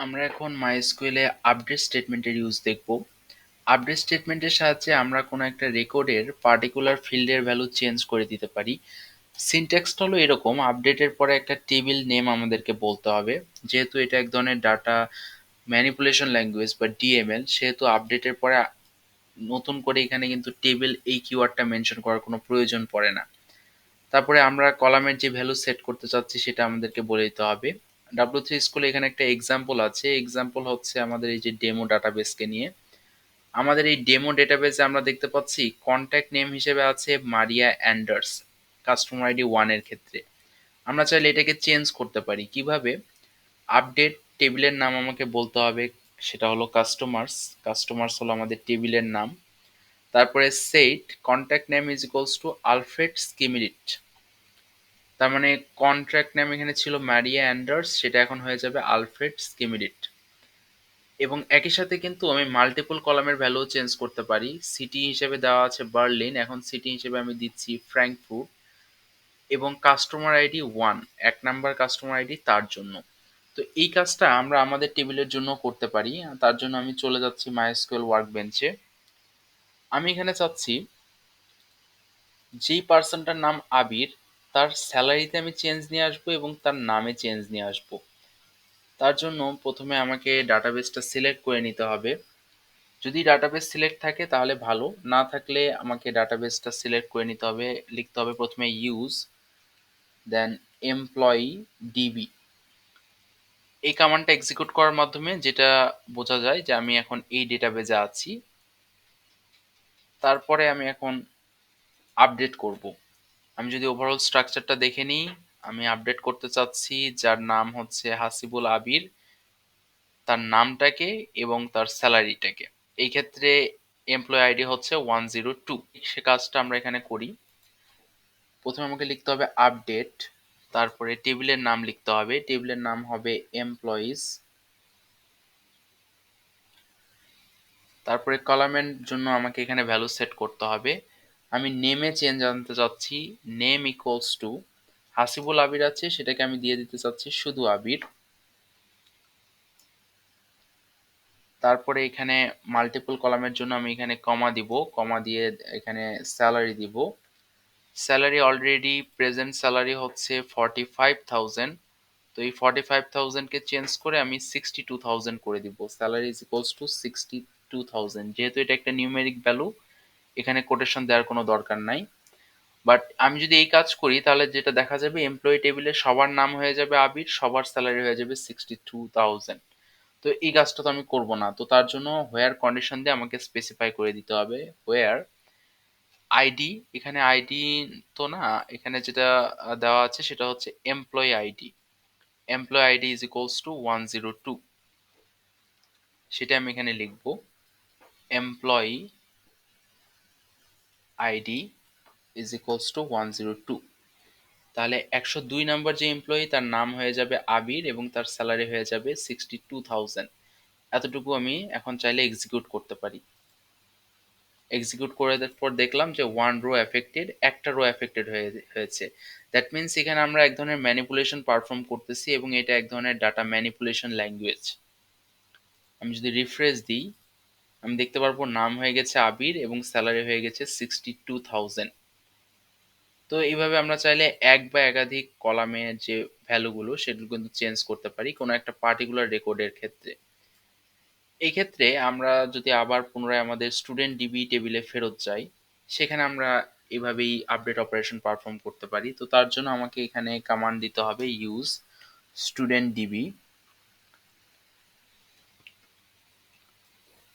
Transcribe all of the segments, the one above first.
আমরা এখন মাইস্কুয়েলে আপডেট স্টেটমেন্টের ইউজ দেখব। আপডেট স্টেটমেন্টের সাহায্যে আমরা কোনো একটা রেকর্ডের পার্টিকুলার ফিল্ডের ভ্যালু চেঞ্জ করে দিতে পারি। সিনট্যাক্সটা হলো এরকম, আপডেটের পরে একটা টেবিল নেম আমাদেরকে বলতে হবে। যেহেতু এটা এক ধরনের ডাটা ম্যানিপুলেশন ল্যাঙ্গুয়েজ বা ডিএমএল, সেহেতু আপডেটের পরে নতুন করে এখানে কিন্তু টেবিল এই কিওয়ার্ডটা মেনশন করার কোনো প্রয়োজন পড়ে না। তারপরে আমরা কলামের যে ভ্যালু সেট করতে চাচ্ছি সেটা আমাদেরকে বলে দিতে হবে। W3 স্কুলে এখানে একটা এক্সাম্পল আছে। এক্সাম্পল হচ্ছে আমাদের এই যে ডেমো ডাটাবেসকে নিয়ে। আমাদের এই ডেমো ডেটাবেসে আমরা দেখতে পাচ্ছি কন্ট্যাক্ট নেম হিসেবে আছে মারিয়া অ্যান্ডার্স, কাস্টমার আইডি 1 এর ক্ষেত্রে। আমরা চাইলে এটাকে চেঞ্জ করতে পারি কিভাবে? আপডেট টেবিলের নাম আমাকে বলতে হবে, সেটা হলো কাস্টমার্স। কাস্টমার্স হলো আমাদের টেবিলের নাম। তারপরে set contact name is equals to Alfred স্কিমিলিট। তার মানে কন্ট্রাক্ট নেম এখানে ছিল মারিয়া অ্যান্ডার্স, সেটা এখন হয়ে যাবে আলফ্রেড স্কিমিলিট। এবং একই সাথে কিন্তু আমি মাল্টিপল কলামের ভ্যালু চেঞ্জ করতে পারি। সিটি হিসেবে দেওয়া আছে বার্লিন, এখন সিটি হিসেবে আমি দিচ্ছি ফ্র্যাঙ্কফুর্ট। এবং customer ID 1, 1 number customer ID তার জন্য। তো এই কাজটা আমরা আমাদের টেবিলের জন্য করতে পারি। তার জন্য আমি চলে যাচ্ছি মাইস্কুয়েল ওয়ার্কবেঞ্চে। আমি এখানে চাচ্ছি যেই পার্সনটার নাম আবির, তার স্যালারিতে আমি চেঞ্জ নিয়ে আসবো এবং তার নামে চেঞ্জ নিয়ে আসবো। তার জন্য প্রথমে আমাকে ডাটাবেসটা সিলেক্ট করে নিতে হবে। যদি ডাটাবেস সিলেক্ট থাকে তাহলে ভালো, না থাকলে আমাকে ডাটাবেসটা সিলেক্ট করে নিতে হবে। লিখতে হবে প্রথমে ইউজ, দেন এমপ্লয়ি ডিবি। এই কমান্ডটা এক্সিকিউট করার মাধ্যমে যেটা বোঝা যায় যে আমি এখন এই ডেটাবেসে আছি। তারপরে আমি এখন আপডেট করব। আমি যদি ওভারঅল স্ট্রাকচারটা দেখে নিই, আমি আপডেট করতে চাচ্ছি যার নাম হচ্ছে হাসিবুল আবির, তার নামটাকে এবং তার স্যালারিটাকে। এই ক্ষেত্রে এমপ্লয়ি আইডি হচ্ছে 102। সে কাজটা আমরা এখানে করি। প্রথমে আমাকে লিখতে হবে আপডেট, তারপরে টেবিলের নাম লিখতে হবে। টেবিলের নাম হবে এমপ্লয়িজ। তারপরে কলামের জন্য আমাকে এখানে ভ্যালু সেট করতে হবে। আমি নেমে চেঞ্জ আনতে চাচ্ছি, নেম ইকুয়ালস টু হাসিবুল আবির আছে, সেটাকে আমি দিয়ে দিতে চাচ্ছি শুধু আবির। তারপরে এখানে মাল্টিপল কলামের জন্য আমি এখানে কমা দিব, কমা দিয়ে এখানে স্যালারি দিব। স্যালারি অলরেডি প্রেজেন্ট স্যালারি হচ্ছে 45,000। তো এই 45,000কে চেঞ্জ করে আমি 62,000 করে দিব। Salary is equals two 62,000। যেহেতু এটা একটা নিউমেরিক ভ্যালু, এখানে কোটেশন দেওয়ার কোনো দরকার নাই। বাট আমি যদি এই কাজ করি তাহলে যেটা দেখা যাবে, এমপ্লয়ি টেবিলে সবার নাম হয়ে যাবে আবির, সবার স্যালারি হয়ে যাবে 62,000। তো এই কাজটা তো আমি করব না। তো তার জন্য হোয়ার কন্ডিশন দিয়ে আমাকে স্পেসিফাই করে দিতে হবে হোয়ার আইডি। এখানে আইডি তো না, এখানে যেটা দেওয়া আছে সেটা হচ্ছে employee ID. Employee ID is equals two 102। সেটা আমি এখানে লিখব, employee ID is equals two 102। তাহলে 102 নাম্বার যে এমপ্লয়ি, তার নাম হয়ে যাবে আবির এবং তার স্যালারি হয়ে যাবে 62,000। এতটুকু আমি এখন চাইলে এক্সিকিউট করতে পারি। এক্সিকিউট করে পর দেখলাম যে 1 রো এফেক্টেড, একটা রো এফেক্টেড হয়েছে। দ্যাট মিনস এখানে আমরা এক ধরনের ম্যানিপুলেশন পারফর্ম করতেছি এবং এটা এক ধরনের ডাটা ম্যানিপুলেশন ল্যাঙ্গুয়েজ। আমি যদি রিফ্রেশ দিই, আমি দেখতে পারবো নাম হয়ে গেছে আবির এবং স্যালারি হয়ে গেছে 62,000। তো এইভাবে আমরা চাইলে এক বা একাধিক কলামের যে ভ্যালুগুলো সেগুলো কিন্তু চেঞ্জ করতে পারি কোনো একটা পার্টিকুলার রেকর্ডের ক্ষেত্রে। এই ক্ষেত্রে আমরা যদি আবার পুনরায় আমাদের স্টুডেন্ট ডিবি টেবিলে ফেরত যাই, সেখানে আমরা এভাবেই আপডেট অপারেশন পারফর্ম করতে পারি। তো তার জন্য আমাকে এখানে কমান্ড দিতে হবে ইউজ স্টুডেন্ট ডিবি।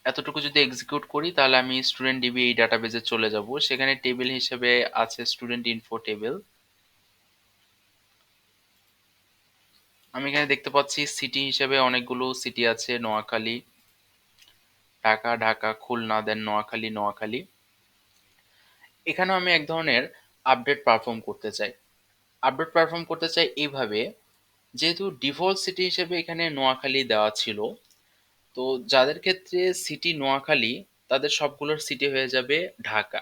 এতটুকু যদি এক্সিকিউট করি তাহলে আমি স্টুডেন্ট ডিবি এই ডাটাবেজে চলে যাব। সেখানে টেবিল হিসেবে আছে স্টুডেন্ট ইনফো টেবিল। আমি এখানে দেখতে পাচ্ছি সিটি হিসেবে অনেকগুলো সিটি আছে, নোয়াখালী, ঢাকা, ঢাকা, খুলনা, দেন নোয়াখালী, নোয়াখালী। এখানেও আমি এক ধরনের আপডেট পারফর্ম করতে চাই। আপডেট পারফর্ম করতে চাই এইভাবে, যেহেতু ডিফল্ট সিটি হিসেবে এখানে নোয়াখালী দেওয়া ছিল, তো যাদের ক্ষেত্রে সিটি নোয়াখালী, তাদের সবগুলোর সিটি হয়ে যাবে ঢাকা।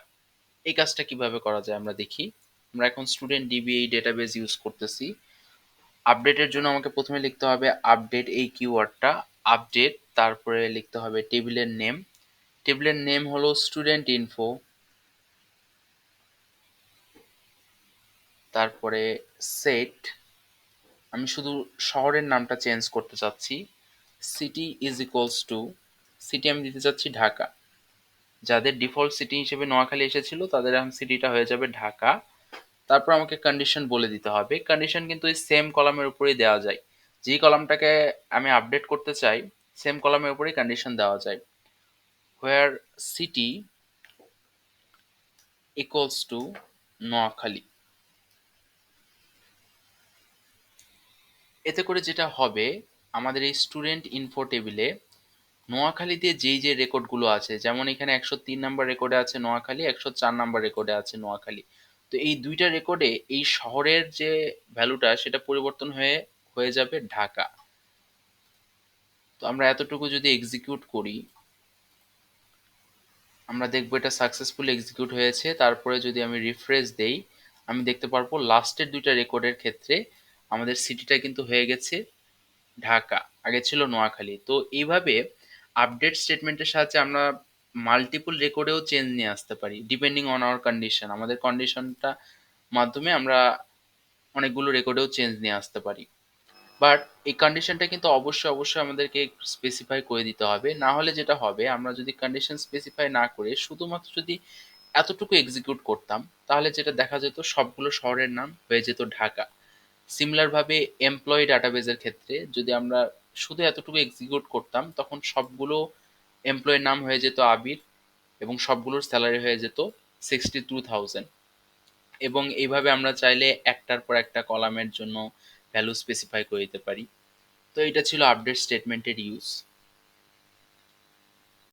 এই কাজটা কিভাবে করা যায় আমরা দেখি। আমরা এখন স্টুডেন্ট ডিবি এই ডেটাবেস ইউজ করতেছি। আপডেটের জন্য আমাকে প্রথমে লিখতে হবে আপডেট এই কিওয়ার্ডটা। আপডেট, তারপরে লিখতে হবে টেবিলের নেম। টেবিলের নেম হলো স্টুডেন্ট ইনফো, তারপরে সেট, আমি শুধু শহরের নামটা চেঞ্জ করতে চাচ্ছি, city is equals two, city আমি দিতে চাচ্ছি ঢাকা। যাদের ডিফল্ট সিটি হিসেবে নোয়াখালী এসেছিল তাদের এখন সিটিটা হয়ে যাবে ঢাকা। তারপর আমাকে কন্ডিশন বলে দিতে হবে। কন্ডিশন কিন্তু এই সেম কলামের উপরেই দেওয়া যায়, যেই কলামটাকে আমি আপডেট করতে চাই সেম কলামের উপরেই কন্ডিশন দেওয়া যায়। হোয়ার সিটি ইকুয়ালস টু নোয়াখালী। এতে করে যেটা হবে, আমাদের এই স্টুডেন্ট ইনফো টেবিলে নোয়াখালীতে যেই যে রেকর্ডগুলো আছে, যেমন এখানে 103 নাম্বার রেকর্ডে আছে নোয়াখালী, 104 নাম্বার রেকর্ডে আছে নোয়াখালী। তো এই দুইটা রেকর্ডে এই শহরের যে ভ্যালুটা সেটা পরিবর্তন হয়ে হয়ে যাবে ঢাকা। তো আমরা এতটুকু যদি এক্সিকিউট করি, আমরা দেখবো এটা সাকসেসফুলি এক্সিকিউট হয়েছে। তারপরে যদি আমি রিফ্রেশ দেই, আমি দেখতে পারবো লাস্টের দুইটা রেকর্ডের ক্ষেত্রে আমাদের সিটিটা কিন্তু হয়ে গেছে ঢাকা, আগে ছিল নোয়াখালী। তো এইভাবে আপডেট স্টেটমেন্টের সাহায্যে আমরা মাল্টিপল রেকর্ডেও চেঞ্জ নিয়ে আসতে পারি, ডিপেন্ডিং অন আওয়ার কন্ডিশন। আমাদের কন্ডিশনটা মাধ্যমে আমরা অনেকগুলো রেকর্ডেও চেঞ্জ নিয়ে আসতে পারি। বাট এই কন্ডিশনটা কিন্তু অবশ্যই অবশ্যই আমাদেরকে স্পেসিফাই করে দিতে হবে, না হলে যেটা হবে, আমরা যদি কন্ডিশন স্পেসিফাই না করে শুধুমাত্র যদি এতটুকু এক্সিকিউট করতাম, তাহলে যেটা দেখা যেত সবগুলো শহরের নাম হয়ে যেত ঢাকা। সিমিলার ভাবে এমপ্লয়ি ডাটাবেজের ক্ষেত্রে যদি আমরা শুধু এতটুকু এক্সিকিউট করতাম, তখন সবগুলো এমপ্লয়ের নাম হয়ে যেত আবির, এবং সবগুলোর স্যালারি হয়ে যেত 62,000। এবং এইভাবে আমরা চাইলে একটার পর একটা কলামের জন্য ভ্যালু স্পেসিফাই করে দিতে পারি। তো এটা ছিল আপডেট স্টেটমেন্টের ইউজ।